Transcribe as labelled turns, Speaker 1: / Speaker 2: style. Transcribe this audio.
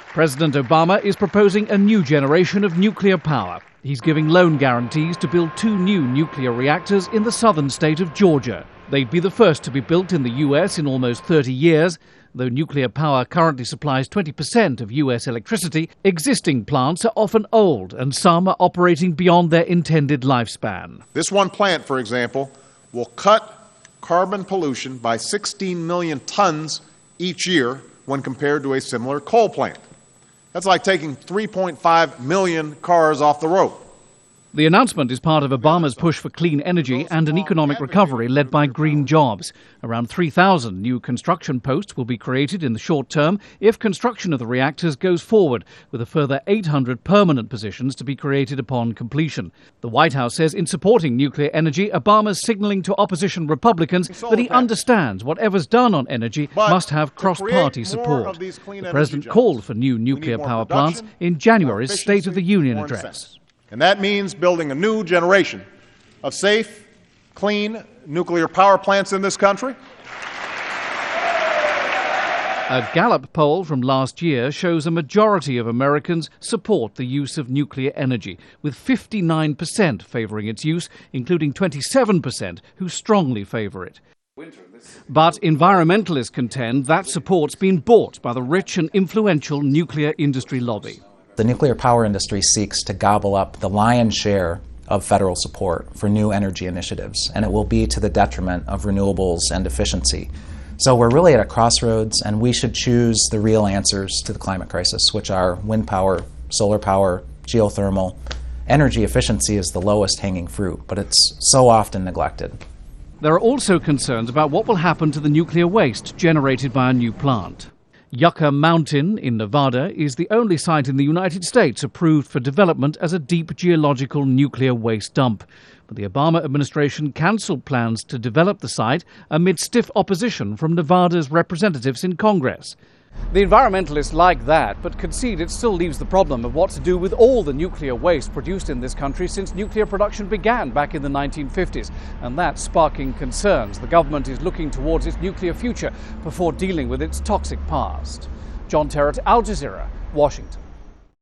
Speaker 1: President Obama is proposing a new generation of nuclear power. He's giving loan guarantees to build 2 new nuclear reactors in the southern state of Georgia. They'd be the first to be built in the U.S. in almost 30 years. Though nuclear power currently supplies 20% of U.S. electricity, existing plants are often old and some are operating beyond their intended lifespan.
Speaker 2: This one plant, for example, will cut carbon pollution by 16 million tons each year when compared to a similar coal plant. That's like taking 3.5 million cars off the road.
Speaker 1: The announcement is part of Obama's push for clean energy and an economic recovery led by green jobs. Around 3,000 new construction posts will be created in the short term if construction of the reactors goes forward, with a further 800 permanent positions to be created upon completion. The White House says in supporting nuclear energy, Obama's signaling to opposition Republicans that he understands whatever's done on energy must have cross-party support. The president called for new nuclear power plants in January's State of the Union address.
Speaker 2: And that means building a new generation of safe, clean nuclear power plants in this country.
Speaker 1: A Gallup poll from last year shows a majority of Americans support the use of nuclear energy, with 59% favoring its use, including 27% who strongly favor it. But environmentalists contend that support's been bought by the rich and influential nuclear industry lobby.
Speaker 3: The nuclear power industry seeks to gobble up the lion's share of federal support for new energy initiatives, and it will be to the detriment of renewables and efficiency. So we're really at a crossroads, and we should choose the real answers to the climate crisis, which are wind power, solar power, geothermal. Energy efficiency is the lowest hanging fruit, but it's so often neglected.
Speaker 1: There are also concerns about what will happen to the nuclear waste generated by a new plant. Yucca Mountain in Nevada is the only site in the United States approved for development as a deep geological nuclear waste dump. But the Obama administration cancelled plans to develop the site amid stiff opposition from Nevada's representatives in Congress. The environmentalists like that, but concede it still leaves the problem of what to do with all the nuclear waste produced in this country since nuclear production began back in the 1950s. And that's sparking concerns. The government is looking towards its nuclear future before dealing with its toxic past. John Terrett, Al Jazeera, Washington.